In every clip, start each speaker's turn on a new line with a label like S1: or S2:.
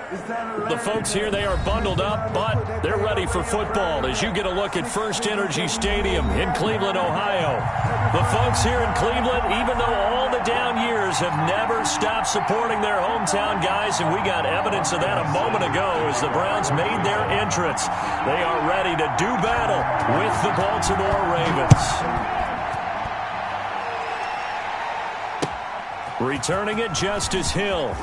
S1: The folks here, they are bundled up, but they're ready for football as you get a look at First Energy Stadium in Cleveland, Ohio. The folks here in Cleveland, even though all the down years, have never stopped supporting their hometown guys, and we got evidence of that a moment ago as the Browns made their entrance. They are ready to do battle with the Baltimore Ravens. Returning it, Justice Hill.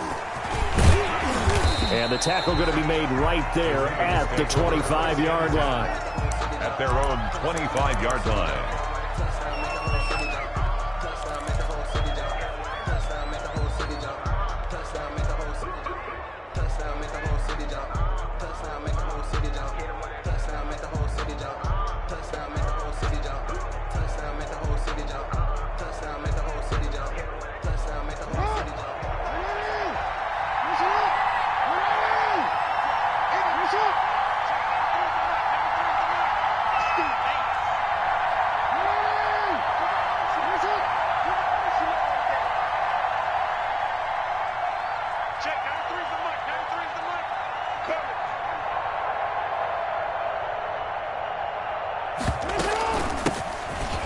S1: And the tackle going to be made right there at the 25-yard line.
S2: At their own 25-yard line.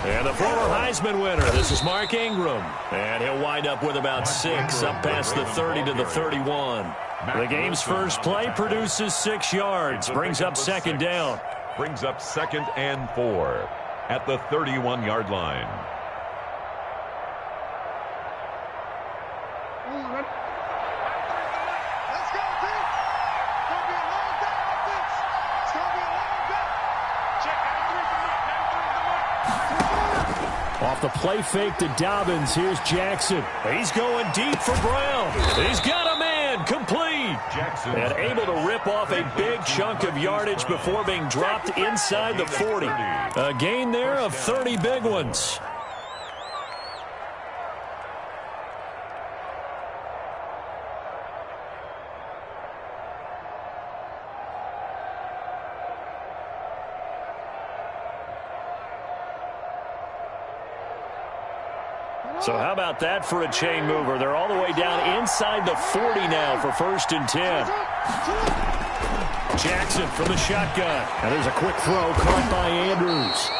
S1: And the former Heisman winner, this is Mark Ingram. And he'll wind up with about 6 up past the 30 to the 31. The game's first play produces 6 yards, brings up second down.
S2: Brings up 2nd and 4 at the 31-yard line.
S1: Off the play fake to Dobbins. Here's Jackson. He's going deep for Brown. He's got a man. Complete.
S2: Jackson.
S1: And able to rip off a big chunk of yardage before being dropped inside the 40. A gain there of 30 big ones. So how about that for a chain mover? They're all the way down inside the 40 now for 1st and 10. Jackson from the shotgun. And there's a quick throw caught by Andrews.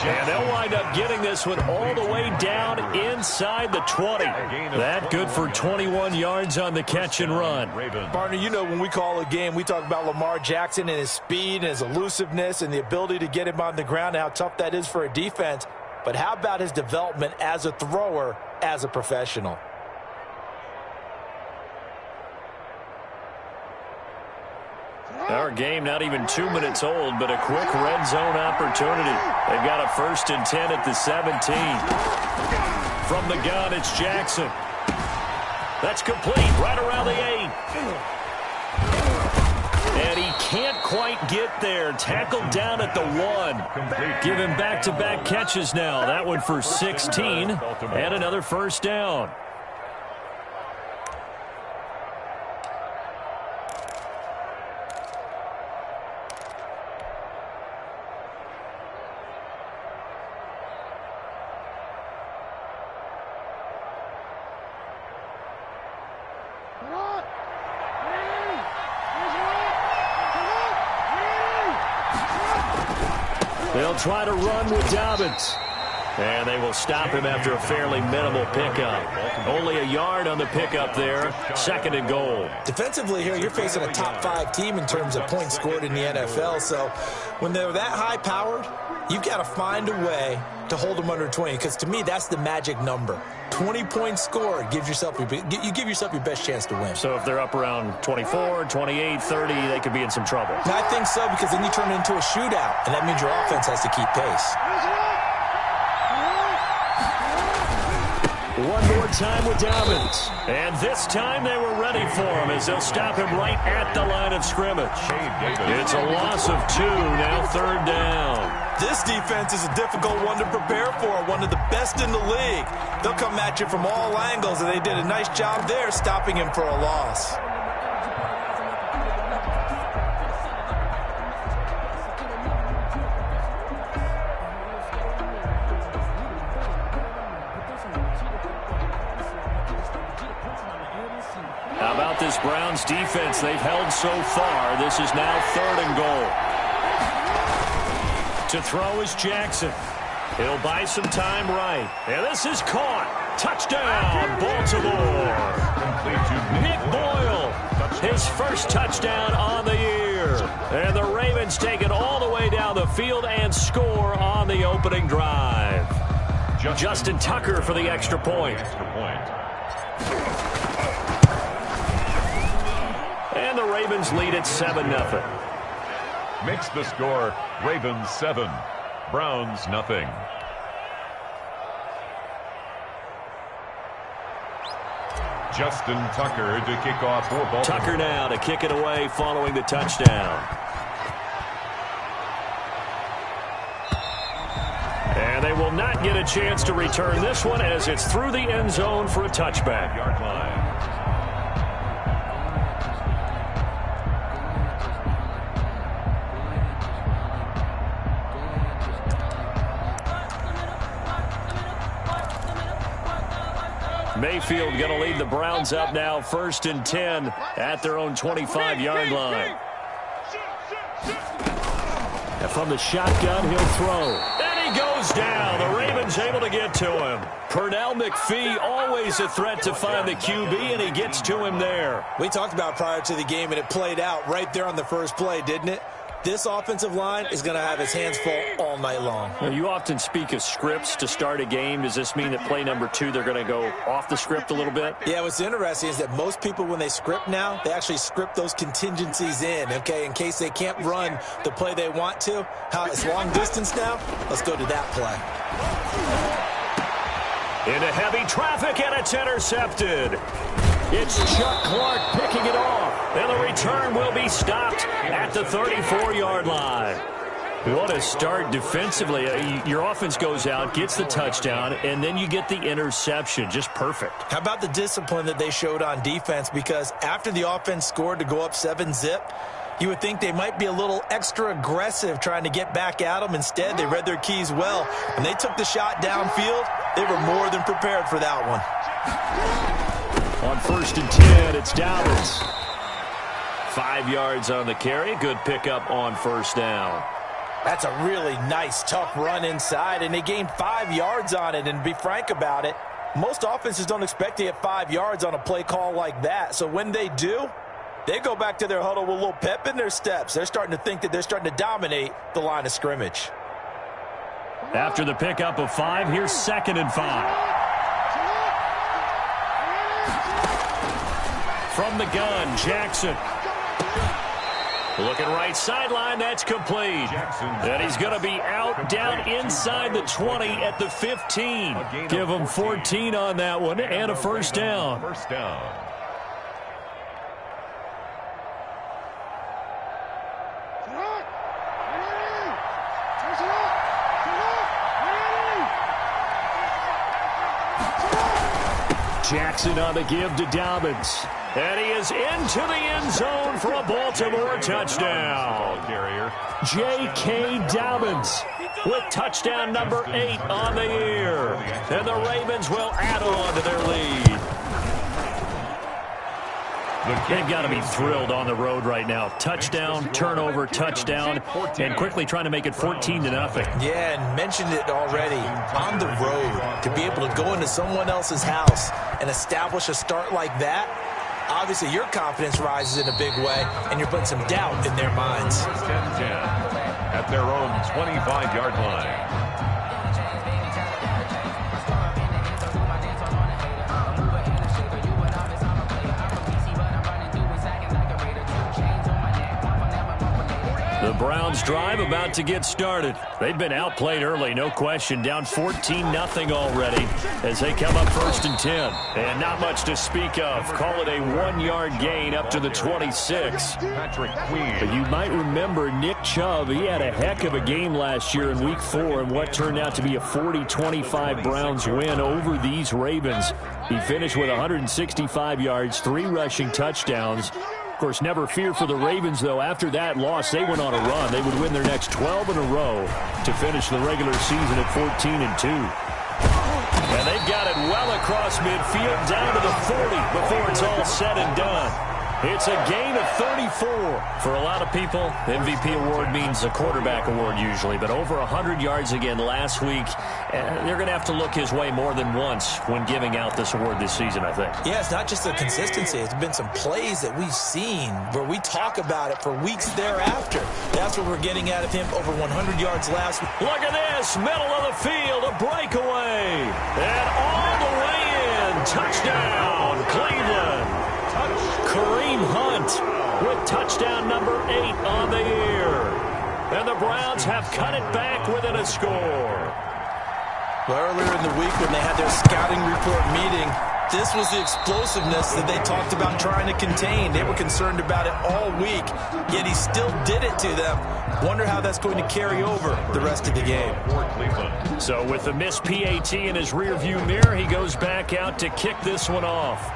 S1: And they'll wind up getting this one all the way down inside the 20. That good for 21 yards on the catch and run.
S3: Partner, you know when we call a game, we talk about Lamar Jackson and his speed and his elusiveness and the ability to get him on the ground and how tough that is for a defense. But how about his development as a thrower, as a professional?
S1: Our game not even 2 minutes old, but a quick red zone opportunity. They've got a 1st and 10 at the 17. From the gun, it's Jackson. That's complete right around the 8. And he can't quite get there. Tackled down at the 1. Give him back-to-back catches now. That one for 16 and another 1st down. They'll try to run with Dobbins. And they will stop him after a fairly minimal pickup. Only a yard on the pickup there. 2nd and goal.
S3: Defensively here, you're facing a top-5 team in terms of points scored in the NFL. So when they're that high-powered, you've got to find a way to hold them under 20. Because to me, that's the magic number. 20 points scored gives yourself you give yourself your best chance to win.
S1: So if they're up around 24, 28, 30, they could be in some trouble.
S3: And I think so, because then you turn it into a shootout, and that means your offense has to keep pace.
S1: One more time with Dobbins. And this time they were ready for him as they'll stop him right at the line of scrimmage. It's a loss of 2, now 3rd down.
S3: This defense is a difficult one to prepare for, one of the best in the league. They'll come at you from all angles, and they did a nice job there stopping him for a loss.
S1: this Browns defense they've held so far. This is now 3rd and goal. To throw is Jackson. He'll buy some time right. And this is caught. Touchdown, Baltimore. Nick Boyle, his first touchdown on the year. And the Ravens take it all the way down the field and score on the opening drive. Justin Tucker for the extra point. And the Ravens lead at 7-0.
S2: Makes the score Ravens 7, Browns nothing. Justin Tucker to kick off for Baltimore.
S1: Tucker now to kick it away following the touchdown. And they will not get a chance to return this one as it's through the end zone for a touchback.
S2: Yard line.
S1: Mayfield going to lead the Browns up now 1st and 10 at their own 25-yard line. And from the shotgun, he'll throw. And he goes down. The Ravens able to get to him. Pernell McPhee, always a threat to find the QB, and he gets to him there.
S3: We talked about prior to the game, and it played out right there on the first play, didn't it? This offensive line is going to have his hands full all night long.
S1: Well, you often speak of scripts to start a game. Does this mean that play number 2, they're going to go off the script a little bit?
S3: Yeah, what's interesting is that most people, when they script now, they actually script those contingencies in, okay, in case they can't run the play they want to. How it's long distance now? Let's go to that play.
S1: Into heavy traffic, and it's intercepted. It's Chuck Clark picking it off, and the return will be stopped at the 34-yard line. What a start defensively. Your offense goes out, gets the touchdown, and then you get the interception. Just perfect.
S3: How about the discipline that they showed on defense? Because after the offense scored to go up 7-zip, you would think they might be a little extra aggressive trying to get back at them. Instead, they read their keys well. When they took the shot downfield, they were more than prepared for that one.
S1: On 1st and 10, it's Dobbins. 5 yards on the carry. Good pickup on 1st down.
S3: That's a really nice, tough run inside, and they gained 5 yards on it. And to be frank about it, most offenses don't expect to get 5 yards on a play call like that. So when they do, they go back to their huddle with a little pep in their steps. They're starting to think that they're starting to dominate the line of scrimmage.
S1: After the pickup of 5, here's 2nd and 5. From the gun, Jackson. Looking right sideline, that's complete. And he's going to be out down inside the 20 at the 15. Give him 14 on that one and a 1st down.
S2: First down.
S1: Jackson on the give to Dobbins. And he is into the end zone for a Baltimore touchdown. J.K. Dobbins with touchdown number 8 on the year. And the Ravens will add on to their lead. They've got to be thrilled on the road right now. Touchdown, turnover, touchdown, and quickly trying to make it 14-0.
S3: Yeah, and mentioned it already. On the road, to be able to go into someone else's house and establish a start like that, obviously your confidence rises in a big way, and you're putting some doubt in their minds.
S2: 10-10 at their own 25-yard line.
S1: The Browns drive about to get started. They've been outplayed early, no question. Down 14-0 already as they come up 1st and 10. And not much to speak of. Call it a 1-yard gain up to the 26. But you might remember Nick Chubb. He had a heck of a game last year in Week 4 and what turned out to be a 40-25 Browns win over these Ravens. He finished with 165 yards, 3 rushing touchdowns. Of course, never fear for the Ravens, though. After that loss, they went on a run. They would win their next 12 in a row to finish the regular season at 14-2. And they've got it well across midfield, down to the 40 before it's all said and done. It's a gain of 34. For a lot of people, MVP award means a quarterback award usually, but over 100 yards again last week. They're going to have to look his way more than once when giving out this award this season, I think.
S3: Yeah, it's not just the consistency. It's been some plays that we've seen where we talk about it for weeks thereafter. That's what we're getting out of him, over 100 yards last week.
S1: Look at this, middle of the field, a breakaway, and all the way in. Touchdown, Cleveland. Kareem Hunt with touchdown number 8 on the year. And the Browns have cut it back within a score.
S3: Well, earlier in the week when they had their scouting report meeting, this was the explosiveness that they talked about trying to contain. They were concerned about it all week, yet he still did it to them. Wonder how that's going to carry over the rest of the game.
S1: So with the missed PAT in his rearview mirror, he goes back out to kick this one off.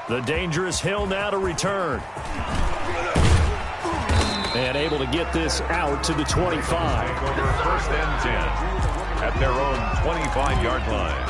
S1: The dangerous Hill now to return. And able to get this out to the 25.
S2: Over first and 10 at their own 25-yard line.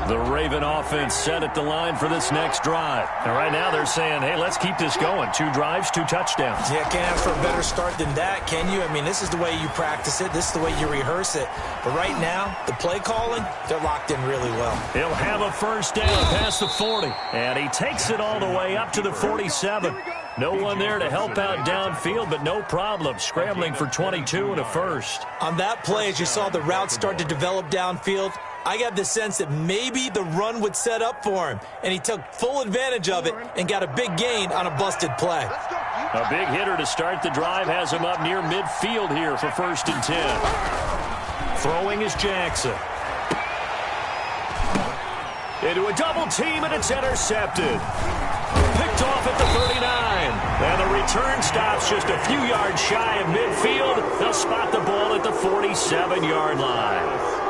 S1: The Raven offense set at the line for this next drive. And right now they're saying, hey, let's keep this going. 2 drives, 2 touchdowns.
S3: Yeah, can't ask for a better start than that, can you? I mean, this is the way you practice it. This is the way you rehearse it. But right now, the play calling, they're locked in really well.
S1: He'll have a first down past the 40. And he takes it all the way up to the 47. No one there to help out downfield, but no problem. Scrambling for 22 and a first.
S3: On that play, as you saw the route start to develop downfield, I got the sense that maybe the run would set up for him, and he took full advantage of it and got a big gain on a busted play.
S1: A big hitter to start the drive has him up near midfield here for first and 10. Throwing is Jackson. Into a double team, and it's intercepted. Picked off at the 39. And the return stops just a few yards shy of midfield. They'll spot the ball at the 47-yard line.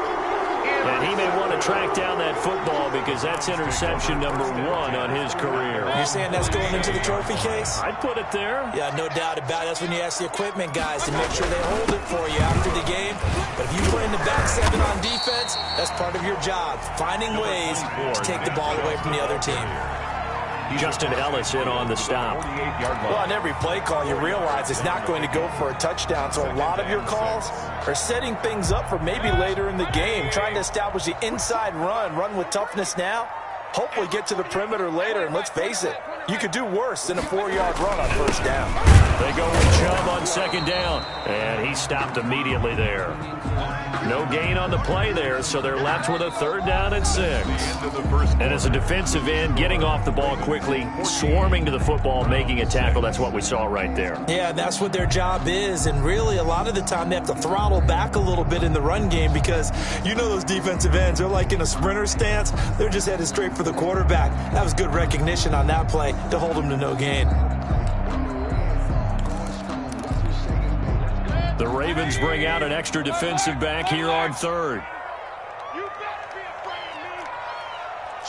S1: And he may want to track down that football because that's interception number 1 on his career.
S3: You're saying that's going into the trophy case?
S1: I'd put it there.
S3: Yeah, no doubt about it. That's when you ask the equipment guys to make sure they hold it for you after the game. But if you play in the back 7 on defense, that's part of your job, finding ways to take the ball away from the other team.
S1: Justin Ellis in on the stop.
S3: Well, on every play call, you realize it's not going to go for a touchdown. So a lot of your calls are setting things up for maybe later in the game, trying to establish the inside run with toughness now, hopefully get to the perimeter later. And let's face it, you could do worse than a 4-yard run on first down.
S1: They go with Chubb on second down, and he stopped immediately there. No gain on the play there, so they're left with a 3rd down and 6. And as a defensive end, getting off the ball quickly, swarming to the football, making a tackle, that's what we saw right there.
S3: Yeah, that's what their job is, and really a lot of the time they have to throttle back a little bit in the run game because you know those defensive ends, they're like in a sprinter stance. They're just headed straight for the quarterback. That was good recognition on that play to hold them to no gain.
S1: The Ravens bring out an extra defensive back here on 3rd.
S4: You better be afraid of me.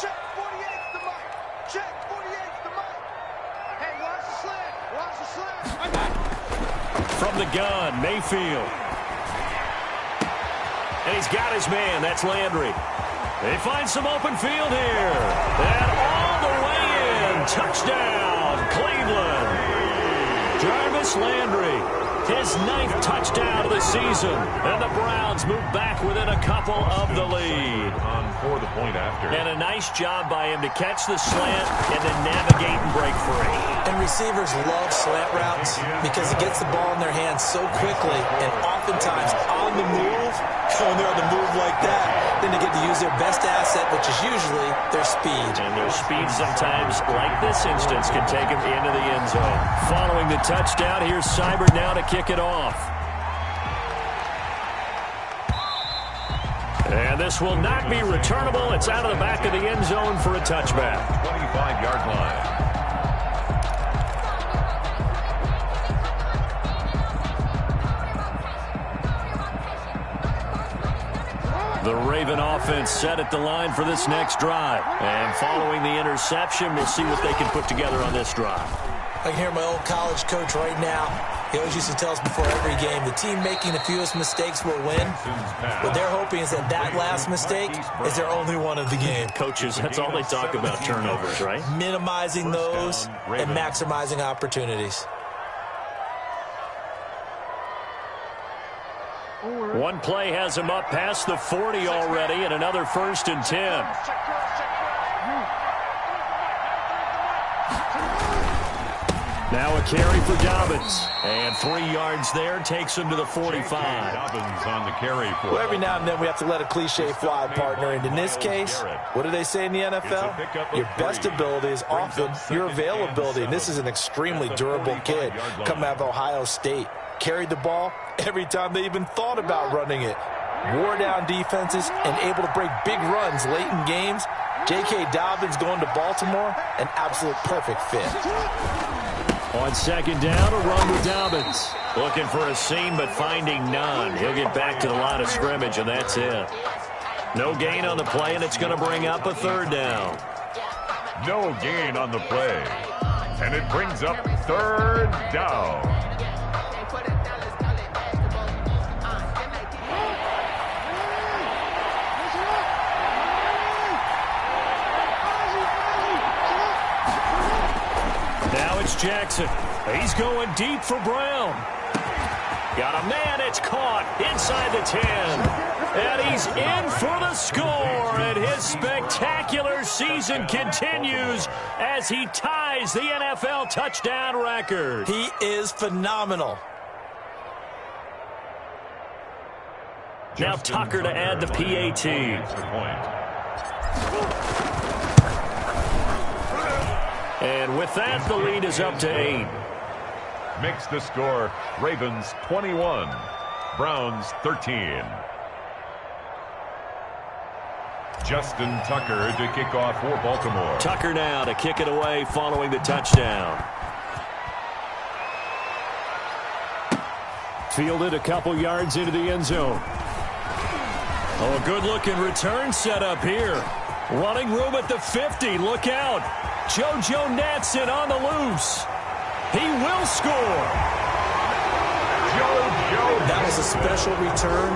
S4: Check 48's the mic. Check 48's the mic. Hey, watch the slant. Watch the slant.
S1: From the gun, Mayfield. And he's got his man. That's Landry. They find some open field here. And all the way in. Touchdown, Cleveland. Jarvis Landry. His 9th touchdown of the season. And the Browns move back within a couple of the lead.
S2: For the point after.
S1: And a nice job by him to catch the slant and then navigate and break free.
S3: And receivers love slant routes because it gets the ball in their hands so quickly and oftentimes on the move. When they're on the move like that, then they get to use their best asset, which is usually their speed.
S1: And their speed sometimes, like this instance, can take them into the end zone. Following the touchdown, here's Seibert now to kick it off. And this will not be returnable. It's out of the back of the end zone for a touchback.
S2: 25-yard line.
S1: The Raven offense set at the line for this next drive. And following the interception, we'll see what they can put together on this drive.
S3: I can hear my old college coach right now. He always used to tell us before every game, the team making the fewest mistakes will win. What they're hoping is that that last mistake is their only one of the game.
S1: Coaches, that's all they talk about, turnovers, right?
S3: Minimizing those and maximizing opportunities.
S1: One play has him up past the 40 already, and another 1st and 10. Now a carry for Dobbins. And 3 yards there takes him to the 45.
S2: Dobbins on the carry for
S3: Well, every now and then we have to let a cliche fly, partner. And in this case, what do they say in the NFL? Your best ability is often your availability. And this is an extremely durable kid coming out of Ohio State. Carried the ball every time they even thought about running it. Wore down defenses and able to break big runs late in games. J.K. Dobbins going to Baltimore, an absolute perfect fit.
S1: On 2nd down, a run with Dobbins. Looking for a seam, but finding none. He'll get back to the line of scrimmage, and that's it. No gain on the play, and it's going to bring up a 3rd down.
S2: No gain on the play. And it brings up 3rd down.
S1: Now it's Jackson. He's going deep for Brown. Got a man. It's caught inside the 10. And he's in for the score. And his spectacular season continues as he ties the NFL touchdown record.
S3: He is phenomenal.
S1: Now Tucker to add the PAT. And with that, the lead is up to 8.
S2: Makes the score Ravens 21, Browns 13. Justin Tucker to kick off for Baltimore.
S1: Tucker now to kick it away following the touchdown. Fielded a couple yards into the end zone. Oh, a good-looking return set up here. Running room at the 50. Look out. JoJo Natson on the loose. He will score.
S3: That was a special return,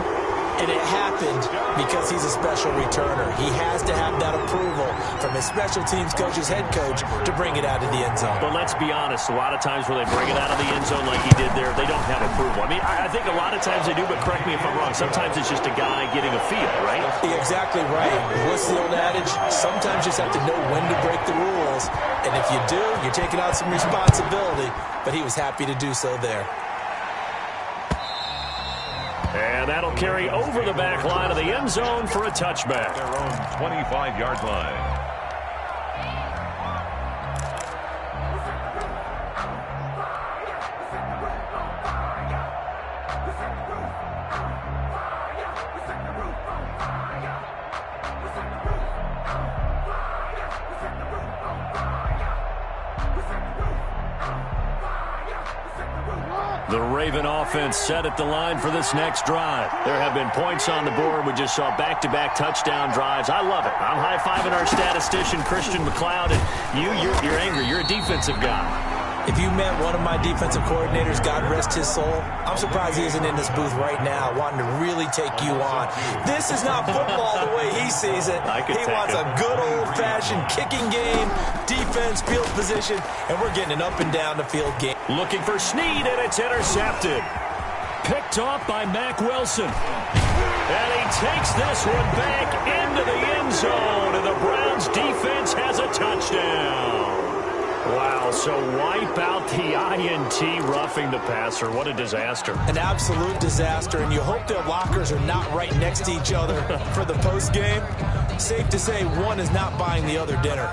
S3: and it happened because he's a special returner. He has to have that approval from his special teams coach's head coach to bring it out of the end zone.
S1: But let's be honest, a lot of times when they bring it out of the end zone like he did there, they don't have approval. I mean, I think a lot of times they do, but correct me if I'm wrong. Sometimes it's just a guy getting a feel, right?
S3: You're exactly right. What's the old adage? Sometimes you just have to know when to break the rules. And if you do, you're taking on some responsibility. But he was happy to do so there.
S1: And that'll carry over the back line of the end zone for a touchback.
S2: Their own 25-yard line.
S1: The Raven offense set at the line for this next drive. There have been points on the board. We just saw back-to-back touchdown drives. I love it. I'm high-fiving our statistician, Christian McLeod, and you're angry. You're a defensive guy.
S3: If you met one of my defensive coordinators, God rest his soul, I'm surprised he isn't in this booth right now wanting to really take you on. This is not football the way he sees it. He wants a good old-fashioned kicking game, defense, field position, and we're getting an up-and-down-the-field game.
S1: Looking for Snead, and it's intercepted. Picked off by Mack Wilson. And he takes this one back into the end zone, and the Browns defense has a touchdown. Wow, so wipe out the INT roughing the passer. What a disaster.
S3: An absolute disaster, and you hope their lockers are not right next to each other for the postgame. Safe to say one is not buying the other dinner.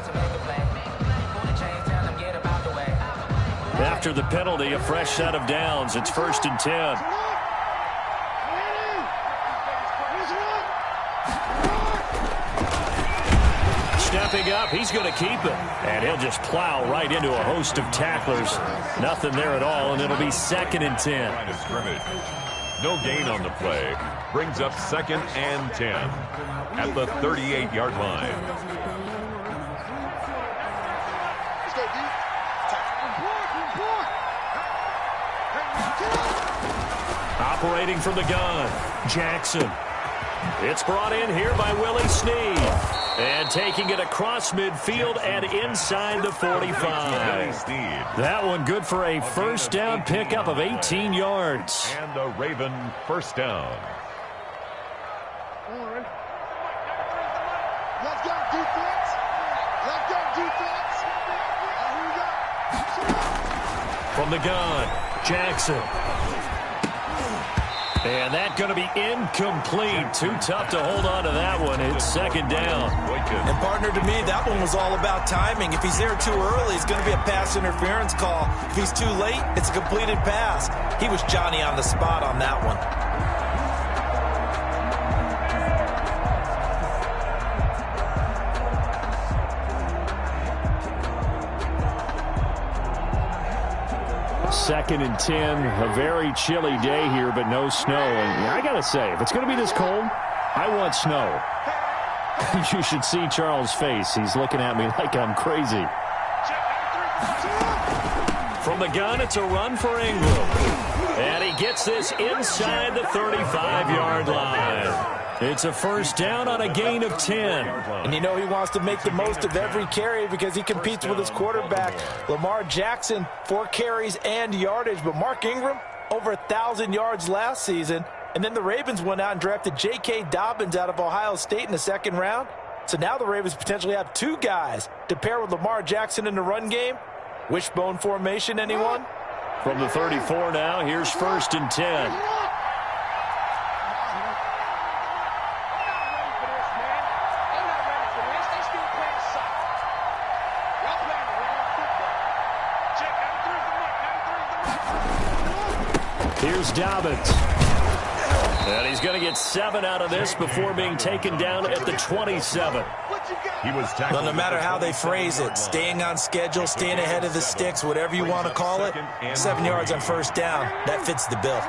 S1: After the penalty, a fresh set of downs. It's 1st and 10. Stepping up, he's going to keep it. And he'll just plow right into a host of tacklers. Nothing there at all, and it'll be 2nd and 10.
S2: No gain on the play. Brings up 2nd and 10 at the 38-yard line.
S1: operating from the gun. Jackson. It's brought in here by Willie Snead. And taking it across midfield and inside the 45. That one good for a first down pickup of 18 yards.
S2: And a Raven first down.
S4: Let's go, defense. Let's go, defense. Here we go.
S1: From the gun, Jackson. And that's going to be incomplete. Too tough to hold on to that one. It's second down.
S3: And partner, to me, that one was all about timing. If he's there too early, it's going to be a pass interference call. If he's too late, it's a completed pass. He was Johnny on the spot on that one.
S1: Second and 10, a very chilly day here, but no snow. And I got to say, if it's going to be this cold, I want snow. You should see Charles' face. He's looking at me like I'm crazy. From the gun, it's a run for Ingram. And he gets this inside the 35-yard line. It's a first down on a gain of 10.
S3: And you know he wants to make the most of every carry because he competes with his quarterback. Lamar Jackson, 4 carries and yardage. But Mark Ingram, over 1,000 yards last season. And then the Ravens went out and drafted J.K. Dobbins out of Ohio State in the second round. So now the Ravens potentially have 2 guys to pair with Lamar Jackson in the run game. Wishbone formation, anyone?
S1: From the 34 now, here's first and 10. Here's Dobbins. And he's going to get 7 out of this before being taken down at the 27.
S2: He was tackled.
S3: Well, no matter how they phrase it, staying on schedule, staying ahead of the sticks, whatever you want to call it, 7 yards on first down, that fits the bill.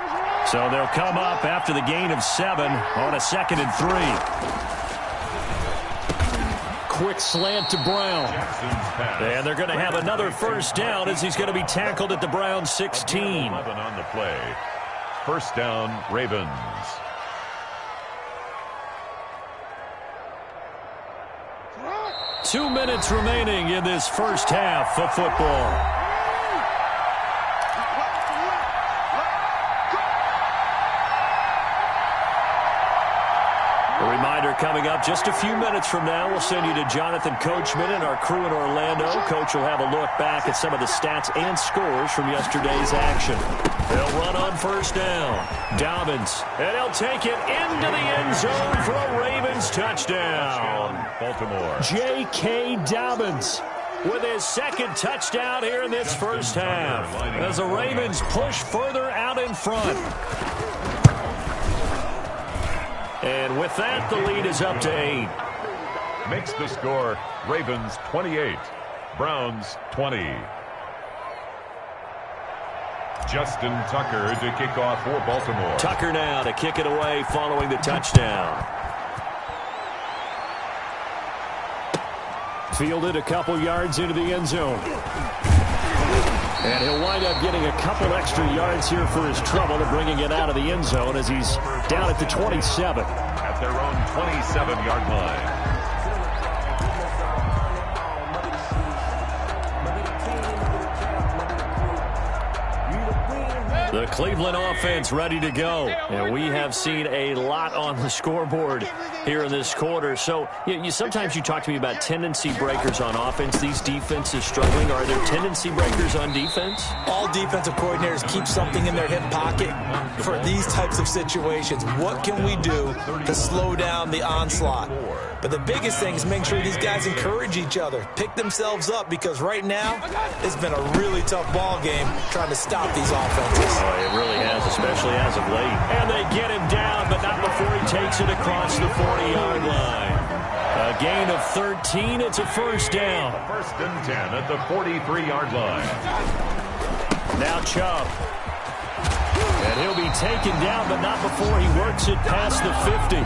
S1: So they'll come up after the gain of 7 on a second and 3. Quick slant to Brown. And they're going to have another first down as he's going to be tackled at the Brown 16.
S2: 11 on the play. First down, Ravens.
S1: Two minutes remaining in this first half of football. A reminder coming up just a few minutes from now. We'll send you to Jonathan Coachman and our crew in Orlando. Coach will have a look back at some of the stats and scores from yesterday's action. They'll run on first down. Dobbins. And he'll take it into the end zone for a Ravens touchdown.
S2: Baltimore.
S1: J.K. Dobbins with his second touchdown here in this first half as the Ravens push further out in front. And with that, the lead is up to 8.
S2: Makes the score Ravens 28, Browns 20. Justin Tucker to kick off for Baltimore.
S1: Tucker now to kick it away following the touchdown. Fielded a couple yards into the end zone. And he'll wind up getting a couple extra yards here for his trouble to bringing it out of the end zone as he's down at the 27.
S2: At their own 27-yard line.
S1: The Cleveland offense ready to go. And we have seen a lot on the scoreboard here in this quarter. So sometimes you talk to me about tendency breakers on offense. These defenses struggling. Are there tendency breakers on defense?
S3: All defensive coordinators keep something in their hip pocket for these types of situations. What can we do to slow down the onslaught? But the biggest thing is making sure these guys encourage each other, pick themselves up, because right now it's been a really tough ball game trying to stop these offenses.
S1: Oh, it really has, especially as of late. And they get him down, but not before he takes it across the 40-yard line. A gain of 13. It's a first down.
S2: First and 10 at the 43-yard line.
S1: Now Chubb. And he'll be taken down, but not before he works it past the 50.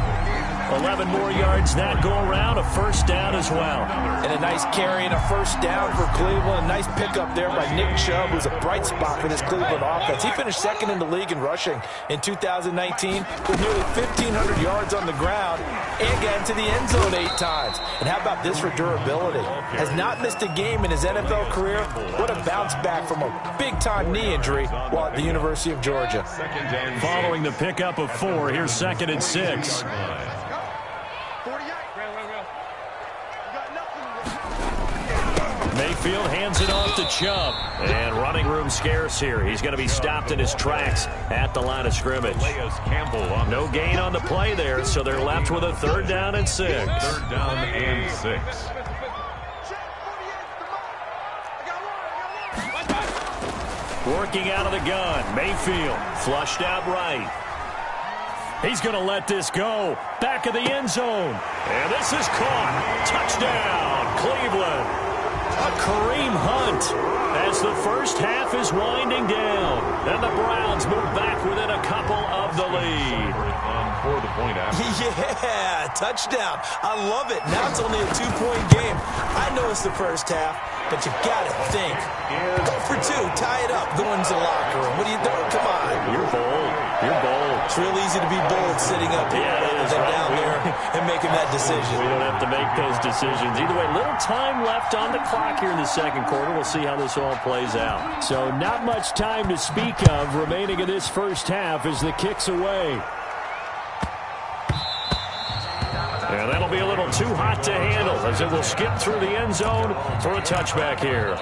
S1: 11 more yards that go around, a first down as well.
S3: And a nice carry and a first down for Cleveland. A nice pickup there by Nick Chubb, who's a bright spot for this Cleveland offense. He finished second in the league in rushing in 2019 with nearly 1,500 yards on the ground and got into the end zone 8 times. And how about this for durability? Has not missed a game in his NFL career. What a bounce back from a big-time knee injury while at the University of Georgia.
S1: Following the pickup of 4, here's 2nd and 6. Mayfield hands it off to Chubb. And running room scarce here. He's going to be stopped in his tracks at the line of scrimmage. No gain on the play there, so they're left with a 3rd down and 6.
S2: 3rd down and 6.
S1: Working out of the gun. Mayfield flushed out right. He's going to let this go. Back of the end zone. And this is caught. Touchdown, Cleveland. A Kareem Hunt as the first half is winding down. And the Browns move back within a couple of the lead.
S2: For the point after.
S3: Yeah, touchdown. I love it. Now it's only a 2-point game. I know it's the first half, but you got to think. Go for 2, tie it up, go into the locker room. What are you doing? Come on.
S1: You're bold. You're bold.
S3: It's real easy to be bold sitting up here rather than down there and making that decision.
S1: We don't have to make those decisions. Either way, little time left on the clock here in the second quarter. We'll see how this all plays out. So not much time to speak of remaining in this first half as the kick's away. And that'll be a little too hot to handle as it will skip through the end zone for a touchback here.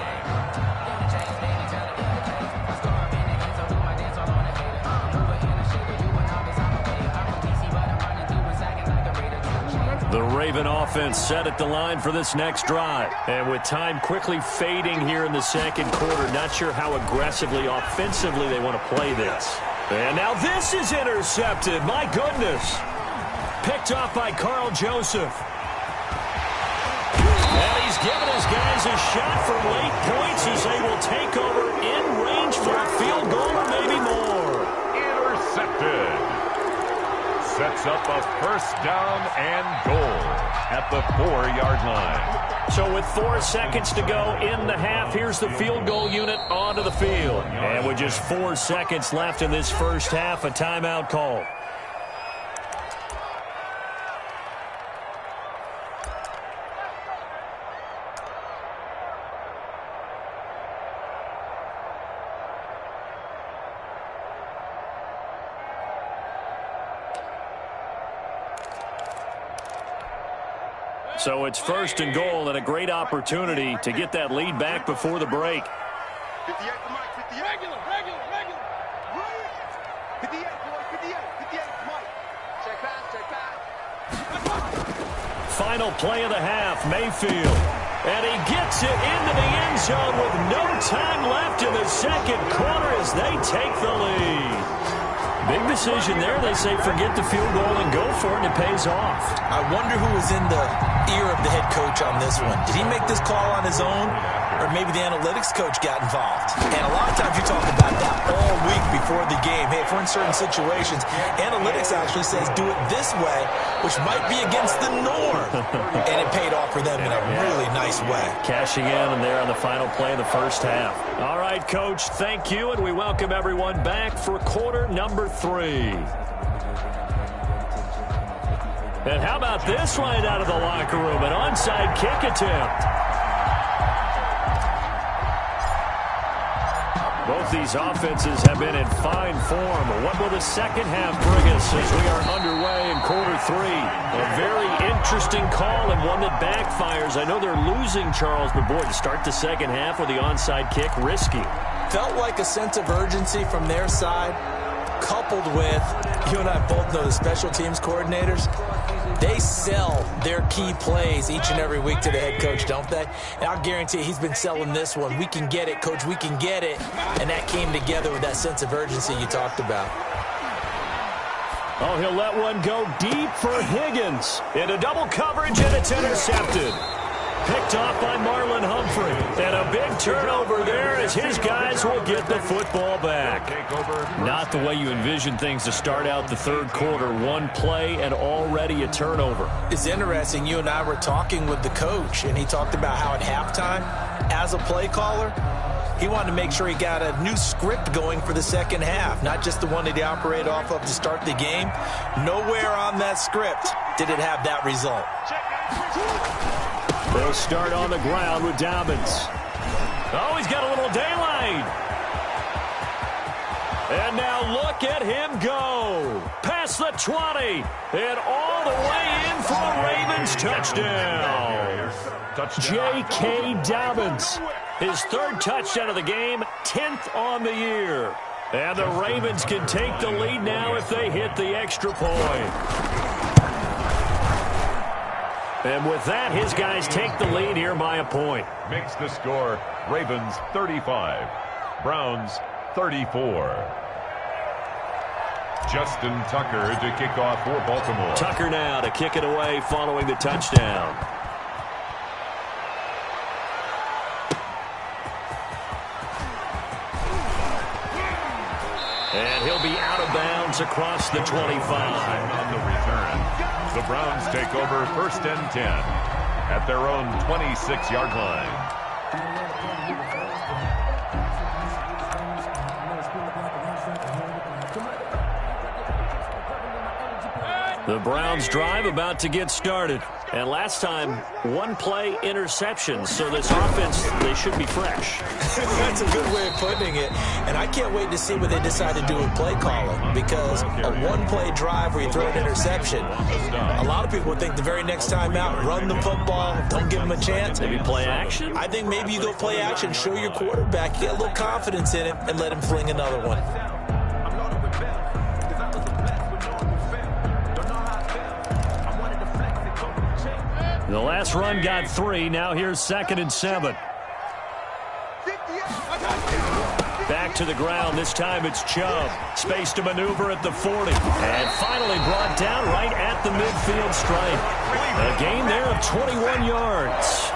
S1: The Raven offense set at the line for this next drive. And with time quickly fading here in the second quarter, not sure how aggressively, offensively they want to play this. And now this is intercepted. My goodness. Picked off by Carl Joseph. And he's given his guys a shot for late points as they will take over in range for a field goal or maybe more.
S2: Intercepted. Sets up a first down and goal at the 4-yard line.
S1: So with 4 seconds to go in the half, here's the field goal unit onto the field. And with just 4 seconds left in this first half, a timeout call. So it's 1st and goal and a great opportunity to get that lead back before the break.
S4: 58 to Mike, 58. Regular. 58, boy, 58 to Mike. Check pass.
S1: Final play of the half, Mayfield. And he gets it into the end zone with no time left in the second quarter as they take the lead. Big decision there. They say forget the field goal and go for it, and it pays off.
S3: I wonder who was in the ear of the head coach on this one. Did he make this call on his own, or maybe the analytics coach got involved? And a lot of times you talk about that all week before the game. Hey, if we're in certain situations, analytics actually says do it this way, which might be against the norm. And it paid off for them in a really nice way.
S1: Cashing in and there on the final play of the first half. All right, Coach, thank you, and we welcome everyone back for quarter number 3. And how about this right out of the locker room? An onside kick attempt. Both these offenses have been in fine form. What will the second half bring us as we are underway in quarter 3? A very interesting call and one that backfires. I know they're losing, Charles, but boy, to start the second half with the onside kick, risky.
S3: Felt like a sense of urgency from their side, coupled with, you and I both know the special teams coordinators, they sell their key plays each and every week to the head coach, don't they? And I'll guarantee you he's been selling this one. We can get it, Coach, we can get it. And that came together with that sense of urgency you talked about.
S1: Oh, he'll let one go deep for Higgins. Into double coverage, and it's intercepted. Picked off by Marlon Humphrey. And a big turnover there as his guys will get the football back. Not the way you envision things to start out the third quarter. One play and already a turnover.
S3: It's interesting. You and I were talking with the coach, and he talked about how at halftime, as a play caller, he wanted to make sure he got a new script going for the second half, not just the one that he operated off of to start the game. Nowhere on that script did it have that result.
S1: They'll start on the ground with Dobbins. Oh, he's got a little daylight. And now look at him go. Past the 20. And all the way in for a Ravens touchdown. J.K. Dobbins. His third touchdown of the game, 10th on the year. And the Ravens can take the lead now if they hit the extra point. And with that, his guys take the lead here by a point.
S2: Makes the score Ravens 35, Browns 34. Justin Tucker to kick off for Baltimore.
S1: Tucker now to kick it away following the touchdown. And he'll be out of bounds across the 25.
S2: On the return, the Browns take over 1st and 10 at their own 26-yard line.
S1: The Browns drive about to get started. And last time, one play interception. So this offense, they should be fresh.
S3: That's a good way of putting it. And I can't wait to see what they decide to do with play calling. Because a one-play drive where you throw an interception, a lot of people would think the very next time out, run the football, don't give them a chance.
S1: Maybe play action?
S3: I think maybe you go play action, show your quarterback, get a little confidence in him, and let him fling another one.
S1: The last run got 3. Now here's 2nd and 7. Back to the ground. This time it's Chubb. Space to maneuver at the 40. And finally brought down right at the midfield stripe. A gain there of 21 yards.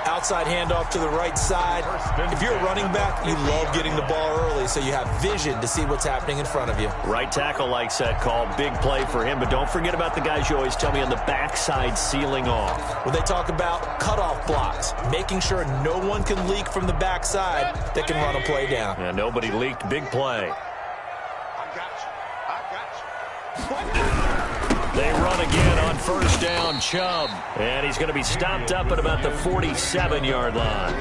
S3: Outside handoff to the right side. If you're a running back, you love getting the ball early so you have vision to see what's happening in front of you.
S1: Right tackle likes that call. Big play for him. But don't forget about the guys you always tell me on the backside sealing off.
S3: When they talk about cutoff blocks, making sure no one can leak from the backside that can run a play down.
S1: And nobody leaked. Big play. They run again on 1st down, Chubb. And he's going to be stopped up at about the 47-yard line.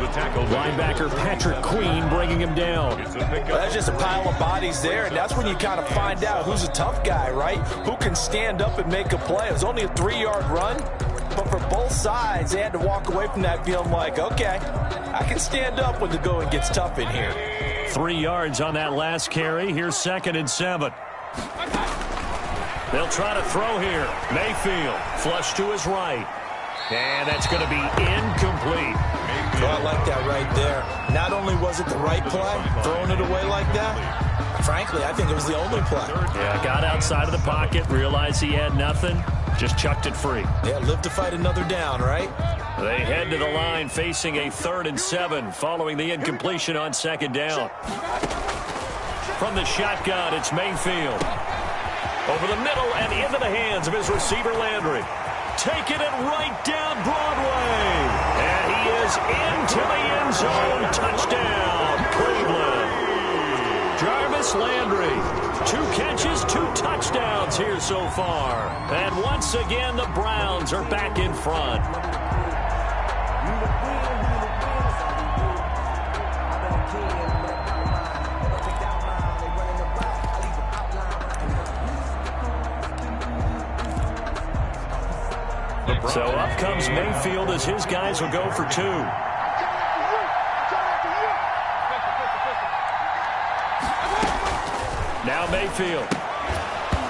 S1: The tackle, linebacker Patrick Queen bringing him down.
S3: Well, that's just a pile of bodies there, and that's when you kind of find out who's a tough guy, right? Who can stand up and make a play. It was only a 3-yard run, but for both sides, they had to walk away from that feeling like, okay, I can stand up when the going gets tough in here.
S1: 3 yards on that last carry. Here's 2nd and 7. They'll try to throw here. Mayfield, flush to his right. And that's going to be incomplete.
S3: Oh, I like that right there. Not only was it the right play, throwing it away like that, frankly, I think it was the only play.
S1: Yeah, got outside of the pocket, realized he had nothing, just chucked it free.
S3: Yeah, live to fight another down, right?
S1: They head to the line facing a 3rd and 7 following the incompletion on 2nd down. From the shotgun, it's Mayfield. Over the middle and into the hands of his receiver, Landry. Taking it right down Broadway. And he is into the end zone. Touchdown, Cleveland. Jarvis Landry. 2 catches, 2 touchdowns here so far. And once again, the Browns are back in front. So up comes Mayfield as his guys will go for 2. Now Mayfield.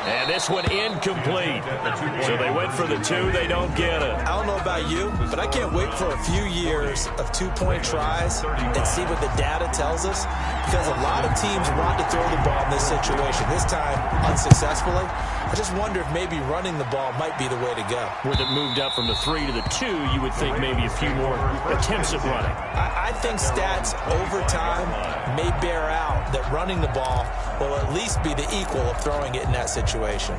S1: And this one incomplete. So they went for the 2. They don't get it.
S3: I don't know about you, but I can't wait for a few years of 2-point tries and see what the data tells us, because a lot of teams want to throw the ball in this situation, this time unsuccessfully. I just wonder if maybe running the ball might be the way to go.
S1: With it moved up from the 3 to the 2, you would think maybe a few more attempts at running.
S3: I think stats over time may bear out that running the ball will at least be the equal of throwing it in that situation.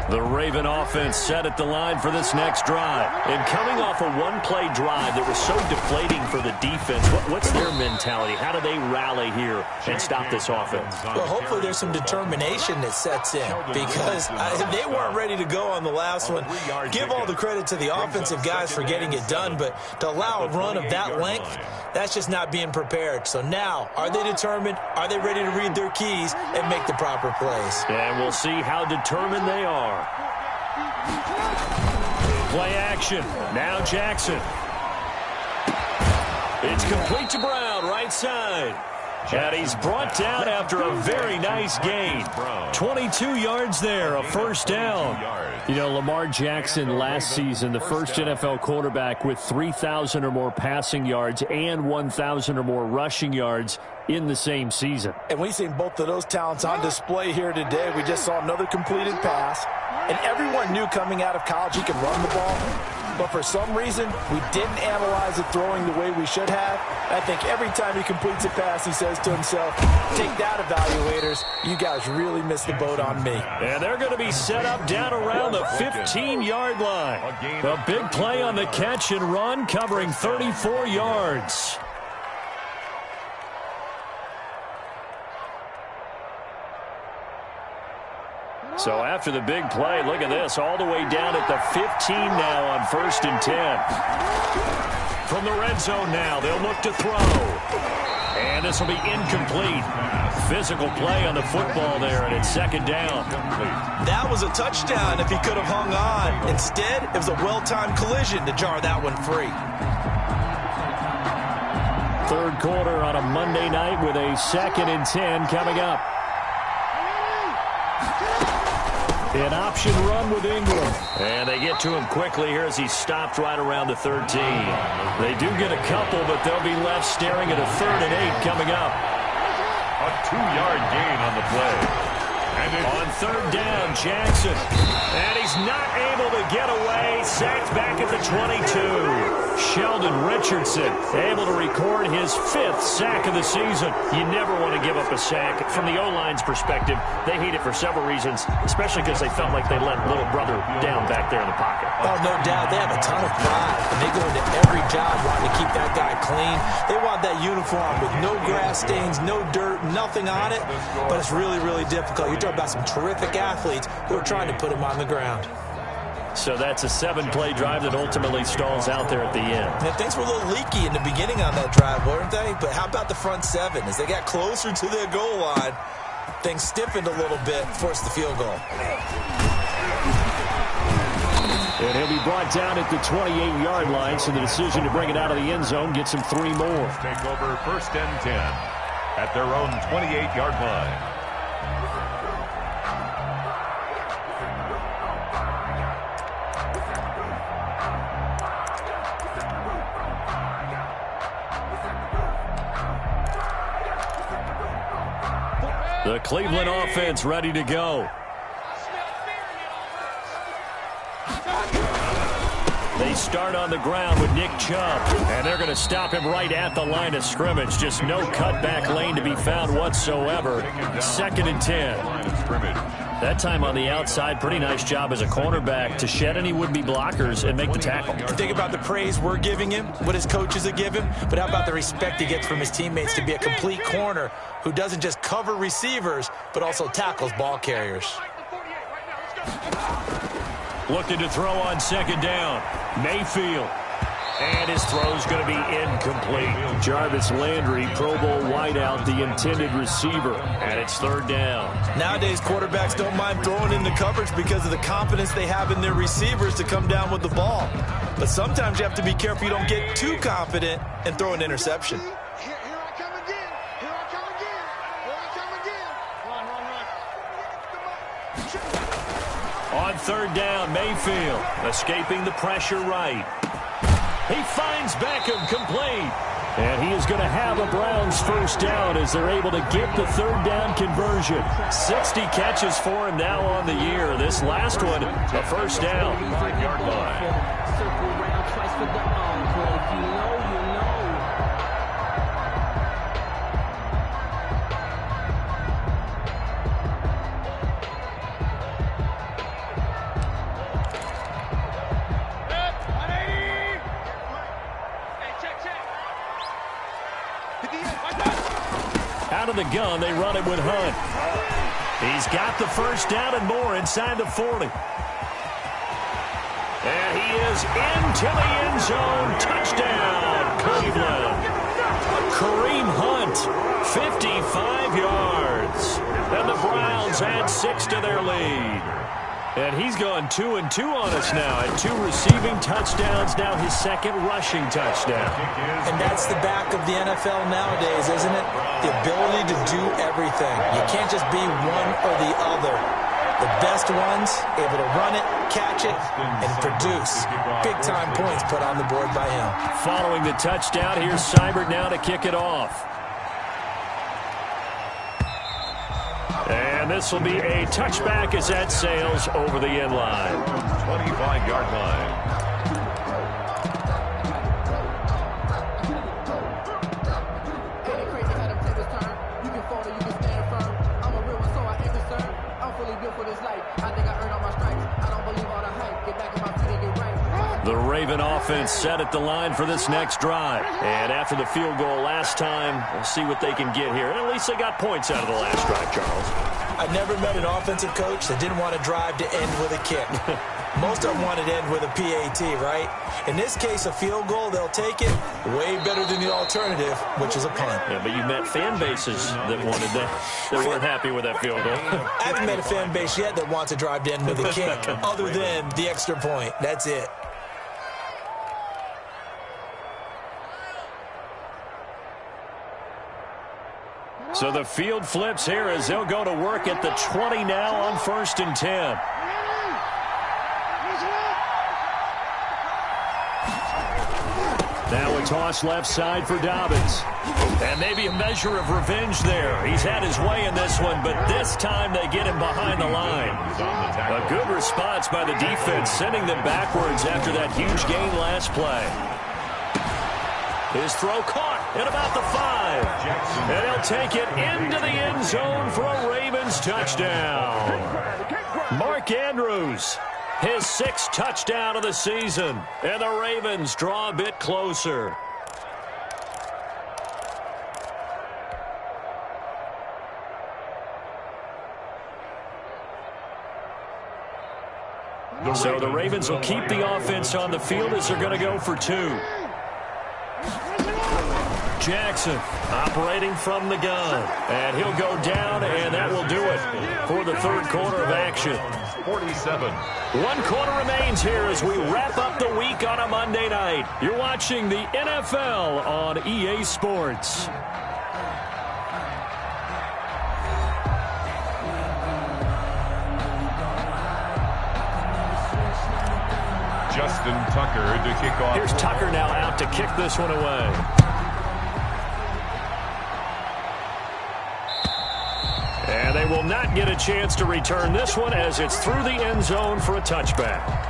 S1: The Raven offense set at the line for this next drive. And coming off a one-play drive that was so deflating for the defense, what's their mentality? How do they rally here and stop this offense?
S3: Well, hopefully there's some determination that sets in, because they weren't ready to go on the last one. Give all the credit to the offensive guys for getting it done, but to allow a run of that length, that's just not being prepared. So now, are they determined? Are they ready to read their keys and make the proper plays?
S1: And we'll see how determined they are. Play action. Now Jackson. It's complete to Brown, right side. And he's brought down after a very nice gain. 22 yards there, a first down. You know, Lamar Jackson last season, the first NFL quarterback with 3,000 or more passing yards and 1,000 or more rushing yards in the same season.
S5: And we've seen both of those talents on display here today. We just saw another completed pass. And everyone knew coming out of college he could run the ball. But for some reason, we didn't analyze it throwing the way we should have. I think every time he completes a pass, he says to himself, take that, evaluators. You guys really missed the boat on me.
S1: And they're going to be set up down around the 15-yard line. A big play on the catch and run, covering 34 yards. So after the big play, look at this, all the way down at the 15 now on 1st and 10. From the red zone now, they'll look to throw. And this will be incomplete. Physical play on the football there, and it's 2nd down.
S3: That was a touchdown if he could have hung on. Instead, it was a well-timed collision to jar that one free.
S1: 3rd quarter on a Monday night with a 2nd and 10 coming up. An option run with Ingram. And they get to him quickly here as he's stopped right around the 13. They do get a couple, but they'll be left staring at a 3rd and 8 coming up.
S2: A 2-yard gain on the play. And
S1: on 3rd down, Jackson. And he's not able to get away. Sacked back at the 22. Sheldon Richardson able to record his 5th sack of the season. You never want to give up a sack. From the O-line's perspective, they hate it for several reasons, especially because they felt like they let little brother down back there in the pocket.
S3: Oh, no doubt. They have a ton of pride, and they go into every job wanting to keep that guy clean. They want that uniform with no grass stains, no dirt, nothing on it, but it's really, really difficult. You're talking about some terrific athletes who are trying to put him on the ground.
S1: So that's a 7-play drive that ultimately stalls out there at the end.
S3: And things were a little leaky in the beginning on that drive, weren't they? But how about the front 7? As they got closer to their goal line, things stiffened a little bit, forced the field goal.
S1: And he'll be brought down at the 28-yard line, so the decision to bring it out of the end zone gets him 3 more.
S2: take over 1st and 10 at their own 28-yard line.
S1: The Cleveland offense ready to go. They start on the ground with Nick Chubb, and they're going to stop him right at the line of scrimmage. Just no cutback lane to be found whatsoever. 2nd and 10. That time on the outside, pretty nice job as a cornerback to shed any would-be blockers and make the tackle.
S3: And think about the praise we're giving him, what his coaches are giving, but how about the respect he gets from his teammates to be a complete corner who doesn't just cover receivers, but also tackles ball carriers.
S1: Looking to throw on 2nd down. Mayfield. And his throw's going to be incomplete. Jarvis Landry, Pro Bowl wideout, the intended receiver. And it's third down.
S3: Nowadays, quarterbacks don't mind throwing in the coverage because of the confidence they have in their receivers to come down with the ball. But sometimes you have to be careful you don't get too confident and throw an interception.
S4: Here I come again. Here I come again. Here I come again. Run.
S1: On third down, Mayfield escaping the pressure right. He finds Beckham complete. And he is going to have a Browns first down as they're able to get the third down conversion. 60 catches for him now on the year. This last one, a first down.
S2: 5-yard line.
S6: Circle around twice for the encore. If you know, you know.
S1: Out of the gun, they run it with Hunt. He's got the first down and more inside the 40. And he is into the end zone. Touchdown, Cleveland. Kareem Hunt, 55 yards. And the Browns add 6 to their lead. And he's gone 2-2 on us now at 2 receiving touchdowns, now his second rushing touchdown.
S3: And that's the back of the NFL nowadays, isn't it? The ability to do everything. You can't just be one or the other. The best ones, able to run it, catch it, and produce big-time points put on the board by him.
S1: Following the touchdown, here's Seibert now to kick it off. And this will be a touchback as that sails over the end line.
S2: 25-yard line.
S6: Ain't it crazy how them tables turn? You can fall or you can stand firm. I'm a real one, so I ain't concerned. I'm fully built for this life. I think I earned all my stripes. I don't believe all the hype. Get back on my feet and get right.
S1: The Raven offense set at the line for this next drive. And after the field goal last time, we'll see what they can get here. At least they got points out of the last drive, Charles.
S3: I never met an offensive coach that didn't want to drive to end with a kick. Most of them wanted to end with a PAT, right? In this case, a field goal, they'll take it. Way better than the alternative, which is a punt.
S1: Yeah, but you met fan bases that wanted that, that weren't happy with that field goal.
S3: I haven't met a fan base yet that wants to drive to end with a kick, other than the extra point. That's it.
S1: So the field flips here as they'll go to work at the 20 now on 1st and 10. Now a toss left side for Dobbins. And maybe a measure of revenge there. He's had his way in this one, but this time they get him behind the line. A good response by the defense, sending them backwards after that huge gain last play. His throw caught at about the 5. And he'll take it into the end zone for a Ravens touchdown. Mark Andrews, his 6th touchdown of the season. And the Ravens draw a bit closer. So the Ravens will keep the offense on the field as they're going to go for 2. Jackson operating from the gun. And he'll go down, and that will do it for the third quarter of action.
S2: 47.
S1: 1 quarter remains here as we wrap up the week on a Monday night. You're watching the NFL on EA Sports.
S2: Justin Tucker to kick off.
S1: Here's Tucker now out to kick this one away. And they will not get a chance to return this one as it's through the end zone for a touchback.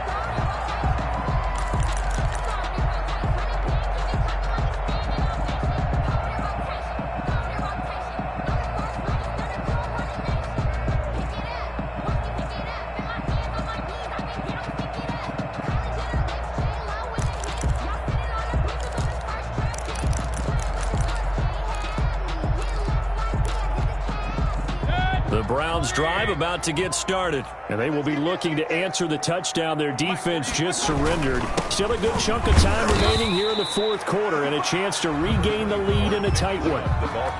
S1: The Browns drive about to get started. And they will be looking to answer the touchdown their defense just surrendered. Still a good chunk of time remaining here in the fourth quarter and a chance to regain the lead in a tight one.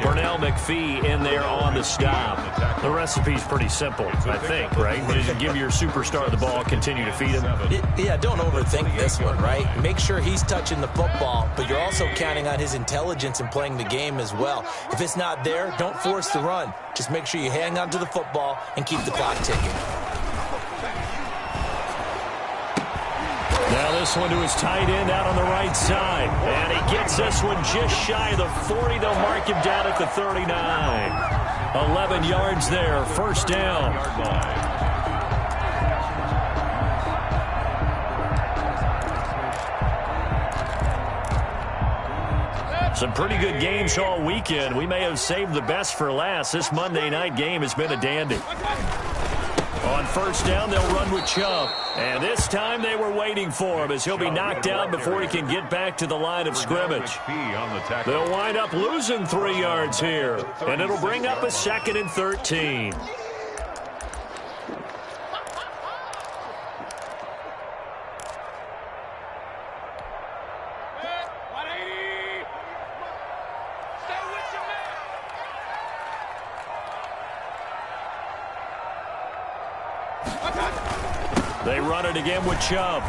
S1: Burnell McPhee in there on the stop. The recipe's pretty simple, I think, right? Just give your superstar the ball, continue to feed him.
S3: Yeah, don't overthink this one, right? Make sure he's touching the football, but you're also counting on his intelligence in playing the game as well. If it's not there, don't force the run. Just make sure you hang on to the football and keep the clock ticking.
S1: Now this one to his tight end out on the right side. And he gets this one just shy of the 40. They'll mark him down at the 39. 11 yards there, first down. Some pretty good games all weekend. We may have saved the best for last. This Monday night game has been a dandy. On first down, they'll run with Chubb. And this time they were waiting for him as he'll be knocked down before he can get back to the line of scrimmage. They'll wind up losing 3 yards here. And it'll bring up a 2nd and 13. They run it again with Chubb.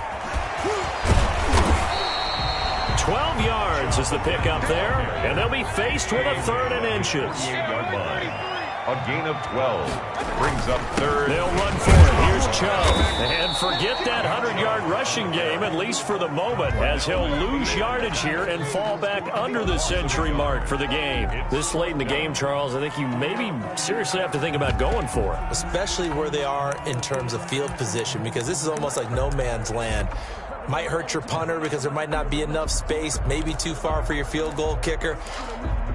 S1: 12 yards is the pickup there, and they'll be faced with a 3rd and inches.
S2: A gain of 12 brings up 3rd.
S1: They'll run for it. Here's Chubb. And forget that 100-yard rushing game, at least for the moment, as he'll lose yardage here and fall back under the century mark for the game. This late in the game, Charles, I think you maybe seriously have to think about going for it.
S3: Especially where they are in terms of field position, because this is almost like no man's land. Might hurt your punter because there might not be enough space, maybe too far for your field goal kicker.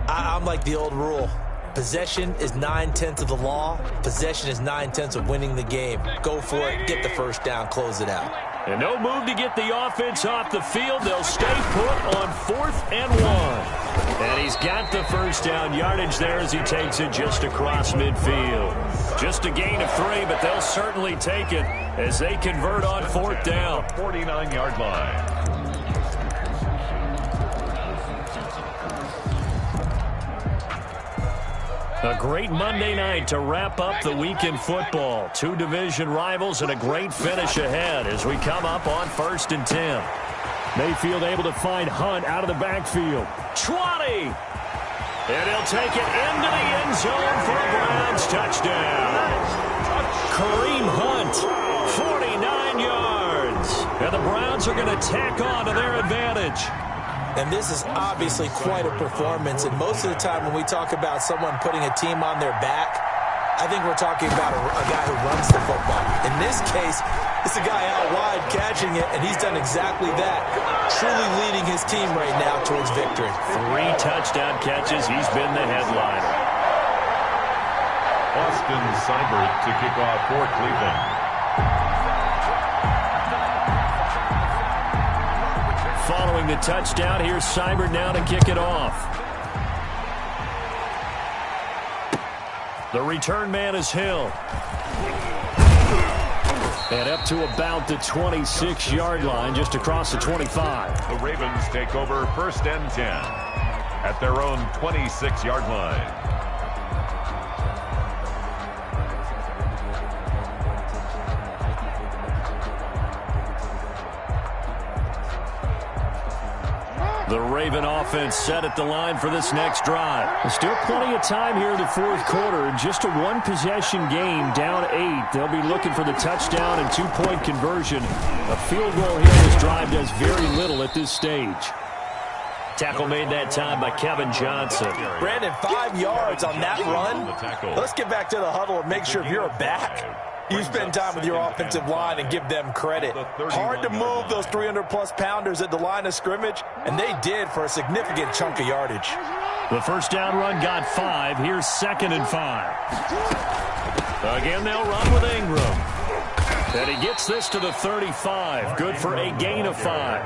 S3: I'm like the old rule. Possession is 9/10 of the law. Possession is 9/10 of winning the game. Go for it. Get the first down. Close it out.
S1: And no move to get the offense off the field. They'll stay put on 4th and 1. And he's got the first down yardage there as he takes it just across midfield. Just a gain of 3, but they'll certainly take it as they convert on 4th down.
S2: 49-yard line.
S1: A great Monday night to wrap up the week in football. 2 division rivals and a great finish ahead as we come up on 1st and 10. Mayfield able to find Hunt out of the backfield. 20! And he'll take it into the end zone for a Browns touchdown. Kareem Hunt, 49 yards. And the Browns are going to tack on to their advantage.
S3: And this is obviously quite a performance. And most of the time when we talk about someone putting a team on their back, I think we're talking about a guy who runs the football. In this case, it's a guy out wide catching it, and he's done exactly that. Truly leading his team right now towards victory.
S1: 3 touchdown catches. He's been the headliner.
S2: Austin Seibert to kick off for Cleveland.
S1: Following the touchdown, here's Seibert now to kick it off. The return man is Hill. And up to about the 26-yard line, just across the 25.
S2: The Ravens take over 1st and 10 at their own 26-yard line.
S1: The Raven offense set at the line for this next drive. There's still plenty of time here in the fourth quarter. Just a 1-possession game, down 8. They'll be looking for the touchdown and 2-point conversion. A field goal here in this drive does very little at this stage. Tackle made that time by Kevin Johnson.
S5: Brandon, 5 yards on that run. Let's get back to the huddle and make sure if you're a back, you spend time with your offensive line and give them credit. Hard to move those 300-plus pounders at the line of scrimmage, and they did for a significant chunk of yardage.
S1: The first down run got 5. Here's 2nd and 5. Again, they'll run with Ingram. And he gets this to the 35. Good for a gain of 5.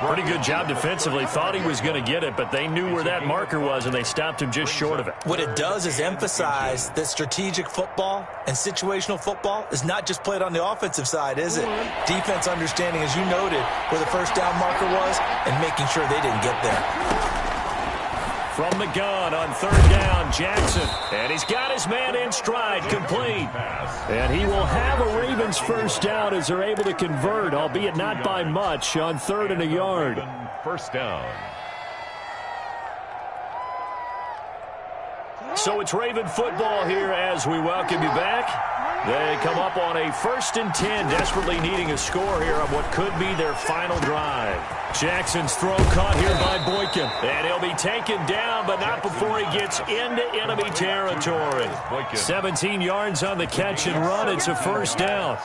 S1: Pretty good job defensively. Thought he was going to get it, but they knew where that marker was, and they stopped him just short of it.
S3: What it does is emphasize that strategic football and situational football is not just played on the offensive side, is it? Defense understanding, as you noted, where the first down marker was and making sure they didn't get there.
S1: From the gun on third down, Jackson. And he's got his man in stride, complete. And he will have a Ravens first down as they're able to convert, albeit not by much, on 3rd and a yard.
S2: First down.
S1: So it's Raven football here as we welcome you back. They come up on a 1st and 10, desperately needing a score here on what could be their final drive. Jackson's throw caught here by Boykin. And he'll be taken down, but not before he gets into enemy territory. 17 yards on the catch and run. It's a first down.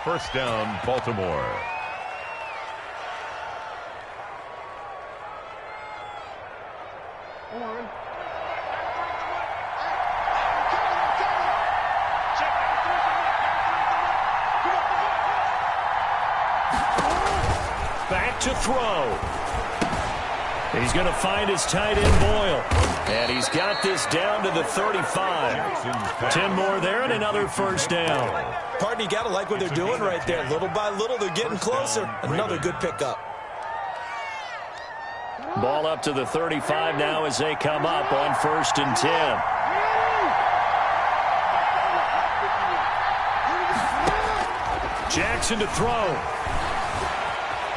S2: First down, Baltimore.
S1: Back to throw. He's going to find his tight end, Boyle. And he's got this down to the 35. 10 more there and another first down.
S3: Pardon, you got to like what they're doing right there. Little by little, they're getting closer. Another good pickup.
S1: Ball up to the 35 now as they come up on 1st and 10. Jackson to throw.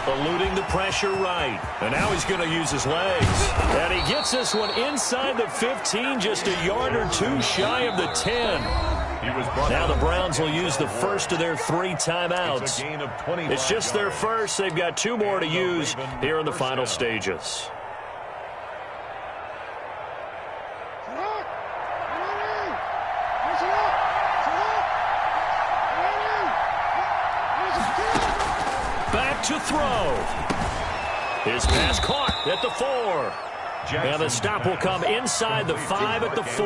S1: Eluding the pressure right. And now he's going to use his legs. And he gets this one inside the 15, just a yard or two shy of the 10. Now the Browns will use the first of their 3 timeouts. It's just their first. They've got 2 more to use here in the final stages. To throw. His pass caught at the 4. And the stop will come inside the 5 at the 4.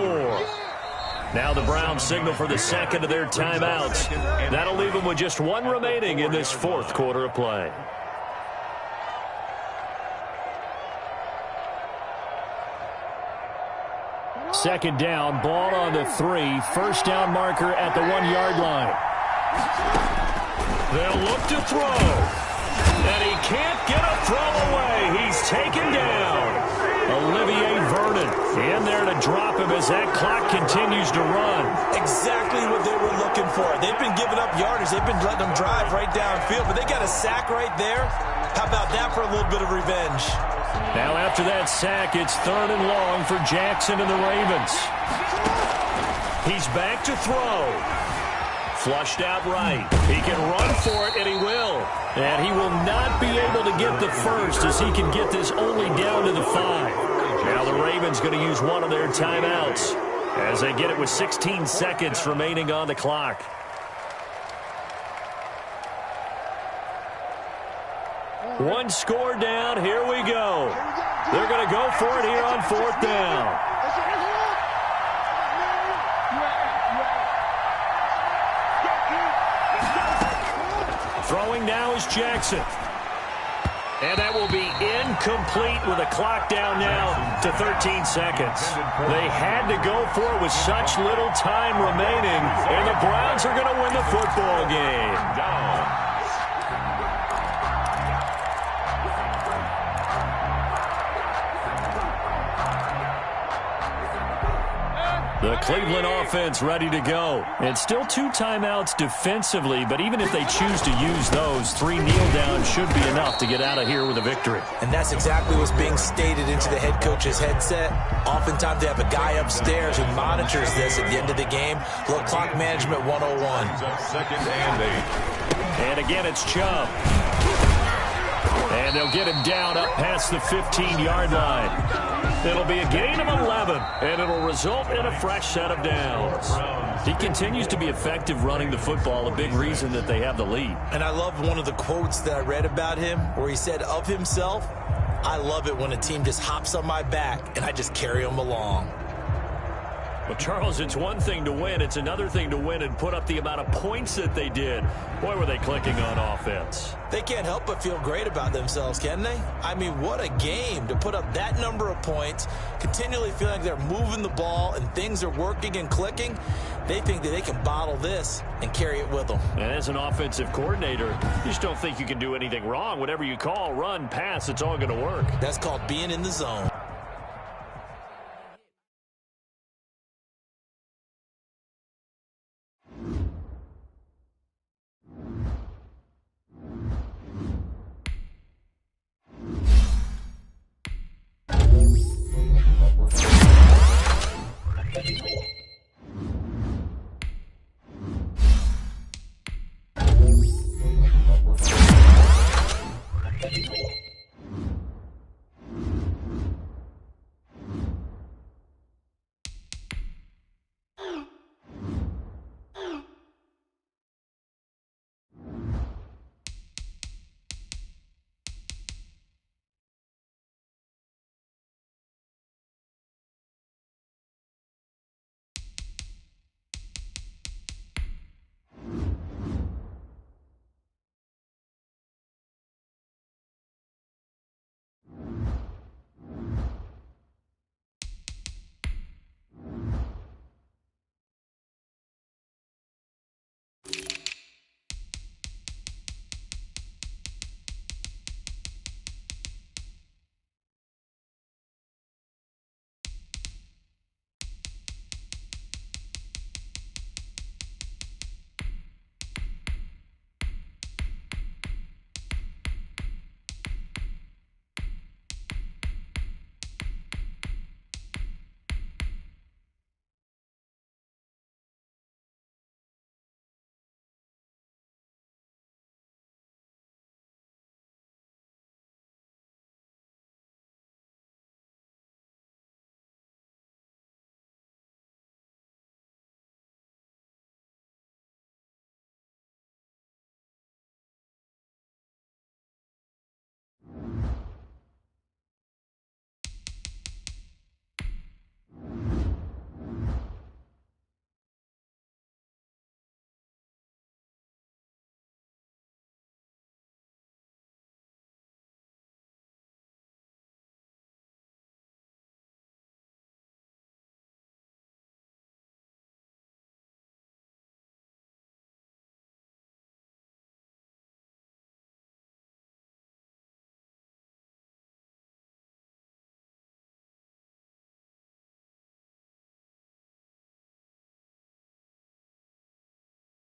S1: Now the Browns signal for the second of their timeouts. That'll leave them with just 1 remaining in this 4th quarter of play. Second down, ball on the 3. First down marker at the 1-yard line. They'll look to throw. And he can't get a throw away. He's taken down. Olivier Vernon in there to drop him as that clock continues to run.
S3: Exactly what they were looking for. They've been giving up yardage. They've been letting them drive right downfield, but they got a sack right there. How about that for a little bit of revenge?
S1: Now after that sack, it's 3rd and long for Jackson and the Ravens. He's back to throw. Flushed out right. He can run for it, and he will. And he will not be able to get the first as he can get this only down to the 5. Now the Ravens going to use one of their timeouts as they get it with 16 seconds remaining on the clock. One score down. Here we go. They're going to go for it here on 4th down. Throwing now is Jackson. And that will be incomplete with a clock down now to 13 seconds. They had to go for it with such little time remaining, and the Browns are going to win the football game. The Cleveland offense ready to go. And still 2 timeouts defensively, but even if they choose to use those, 3 kneel downs should be enough to get out of here with a victory.
S3: And that's exactly what's being stated into the head coach's headset. Oftentimes they have a guy upstairs who monitors this at the end of the game. Little clock management 101.
S2: 2nd and 8.
S1: And again, it's Chubb. And they'll get him down up past the 15-yard line. It'll be a gain of 11, and it'll result in a fresh set of downs. He continues to be effective running the football, a big reason that they have the lead.
S3: And I love one of the quotes that I read about him where he said of himself, "I love it when a team just hops on my back and I just carry them along."
S1: Well, Charles, it's one thing to win. It's another thing to win and put up the amount of points that they did. Boy, were they clicking on offense.
S3: They can't help but feel great about themselves, can they? I mean, what a game to put up that number of points, continually feeling like they're moving the ball and things are working and clicking. They think that they can bottle this and carry it with them.
S1: And as an offensive coordinator, you just don't think you can do anything wrong. Whatever you call, run, pass, it's all going to work.
S3: That's called being in the zone.